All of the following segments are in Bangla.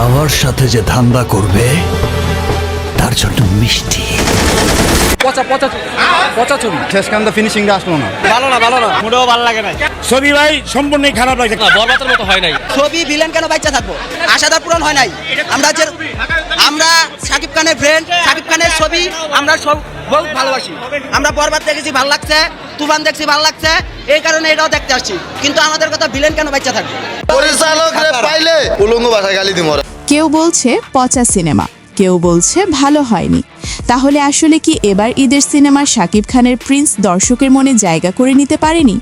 আমার সাথে যে ধান্দা করবে তার জন্য মিষ্টি শেষকান্দা ফিনিশিংটা আসলো না। ভালো না মোটেও ভালো লাগে না। ছবি ভাই সম্পূর্ণই খারাপ লাগে। বরবাদের মতো হয় নাই। ছবি ভিলেন কেন বাচ্চা থাকবো, আশাদার পূরণ হয় নাই। আমরা শাকিব খানের ফ্রেন্ড, শাকিব খানের ছবি আমরা সব বহুত ভালোবাসি। আমরা বরবাদ দেখেছি, ভালো লাগছে, তুফান দেখছি, ভালো লাগছে, এই কারণে এটাও দেখতে আসছি। কিন্তু আমাদের কথা ভিলেন কেন বাচ্চা থাকবে। পরিচালক পাইলে উলঙ্গ ভাষায় গালি দিমর। কেউ বলছে পচা সিনেমা, কেউ বলছে ভালো হয়নি। তাহলে আসলে কি এবার ঈদের সিনেমার শাকিব খানের প্রিন্স দর্শকের মনে জায়গা করে নিতে পারেনি?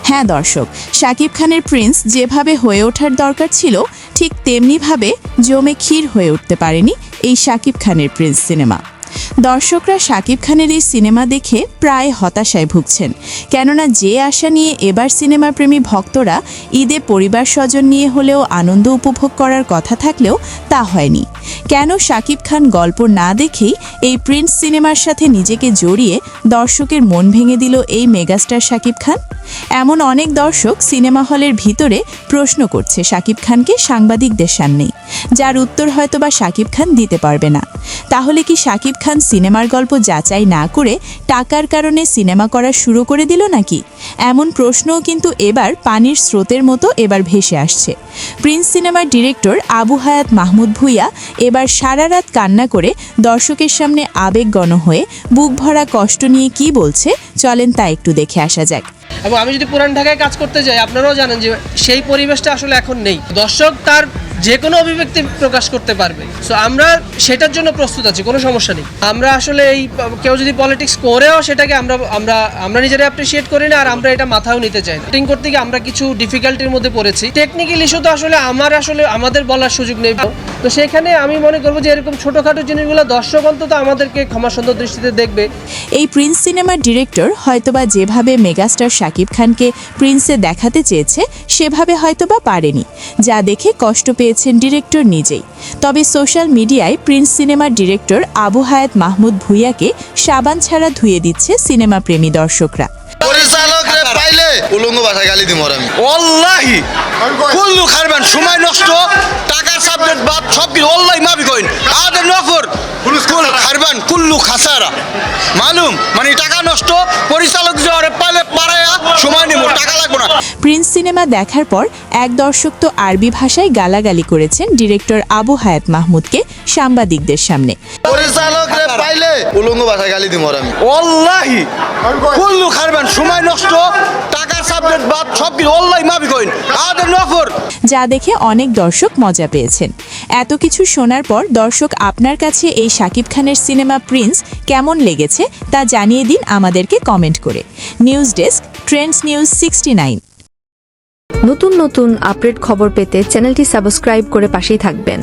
হ্যাঁ দর্শক, শাকিব খানের প্রিন্স যেভাবে হয়ে ওঠার দরকার ছিল ঠিক তেমনিভাবে জমে ক্ষীর হয়ে উঠতে পারেনি এই শাকিব খানের প্রিন্স সিনেমা। দর্শকরা শাকিব খানের এই সিনেমা দেখে প্রায় হতাশায় ভুগছেন, কেননা যে আশা নিয়ে এবার সিনেমাপ্রেমী ভক্তরা ঈদে পরিবার স্বজন নিয়ে হলেও আনন্দ উপভোগ করার কথা থাকলেও তা হয়নি। কেন শাকিব খান গল্প না দেখেই এই প্রিন্স সিনেমার সাথে নিজেকে জড়িয়ে দর্শকের মন ভেঙে দিল এই মেগাস্টার শাকিব খান? এমন অনেক দর্শক সিনেমা হলের ভিতরে প্রশ্ন করছে শাকিব খানকে সাংবাদিকদের সামনে, যার উত্তর হয়তোবা শাকিব খান দিতে পারবে না। তাহলে কি শাকিব খান সিনেমার গল্প যাচাই না করে টাকার কারণে সিনেমা করা শুরু করে দিল নাকি? এমন প্রশ্নও কিন্তু এবার পানির স্রোতের মতো এবার ভেসে আসছে। প্রিন্স সিনেমার ডিরেক্টর আবু হায়াত মাহমুদ ভূঁইয়া এবার সারা রাত কান্না করে দর্শকের সামনে আবেগঘন হয়ে বুক ভরা কষ্ট নিয়ে কি বলছে, চলেন তা একটু দেখে আসা যাক। এবং আমি যদি পুরান ঢাকায় কাজ করতে যাই, আপনারাও জানেন যে সেই পরিবেশটা আসলে এখন নেই। দর্শক তার যে কোনো অভিব্যক্তি প্রকাশ করতে পারবে। সো আমরা সেটার জন্য প্রস্তুত আছি, কোনো সমস্যা নেই। আমরা আসলে এই কেউ যদি পলিটিক্স করেও সেটাকে আমরা নিজেরা অ্যাপ্রিসিয়েট করি না, আর আমরা এটা মাথাও নিতে চাই না। শুটিং করতে গিয়ে আমরা কিছু ডিফিকাল্টির মধ্যে পড়েছি। টেকনিক্যাল ইস্যু তো আসলে আমাদের বলার সুযোগ নেই। তো সেখানে আমি মনে করবো যে এরকম ছোটোখাটো জিনিসগুলো দর্শক অন্তত আমাদেরকে ক্ষমা সুন্দর দৃষ্টিতে দেখবে। এই প্রিন্স সিনেমার ডিরেক্টর হয়তোবা যেভাবে মেগাস্টার শাকিব খানকে প্রিন্সে দেখাতে চেয়েছে সেভাবে হয়তোবা পারেনি, যা দেখে কষ্ট পেয়েছেন ডিরেক্টর নিজেই। তবে সোশ্যাল মিডিয়ায় প্রিন্স সিনেমার ডিরেক্টর আবু হায়াত মাহমুদ ভূঁইয়াকে সাবান ছাড়া ধুয়ে দিচ্ছে সিনেমা প্রেমী দর্শকরা। পরিচালক পাইলে উলঙ্গ ভাষায় গালি দিমর আমি। ওয়াল্লাহি কুল্লু খারবান, সময় নষ্ট, টাকার সাবজেক্ট বাদ সব কিছু ওয়াল্লাহি মাফি কইন। আদে নফর কুল খারবান কুল্লু খাসারা মালুম, মানে টাকা নষ্ট। পরিচালক যে আরে পাইলে পারায়া সময় নিব, টাকা লাগবে না। প্রিন্স সিনেমা দেখার পর এক দর্শক তো আরবি ভাষায় গালাগালি করেছেন ডিরেক্টর আবু হায়াত মাহমুদকে সাংবাদিকদের সামনে। পরিচালক পাইলে উলঙ্গ ভাষায় গালি দিমর আমি। ওয়াল্লাহি কুল্লু খারবান, সময় নষ্ট, টাকার সাবজেক্ট বাদ সব কিছু ওয়াল্লাহি মাফি কইন। আদে নফর, যা দেখে অনেক দর্শক মজা পেয়েছেন। এত কিছু শোনার পর দর্শক আপনার কাছে এই শাকিব খানের সিনেমা প্রিন্স কেমন লেগেছে তা জানিয়ে দিন আমাদেরকে কমেন্ট করে। News desk, Trends news 69। নতুন নতুন আপডেট খবর পেতে চ্যানেলটি সাবস্ক্রাইব করে পাশেই থাকবেন।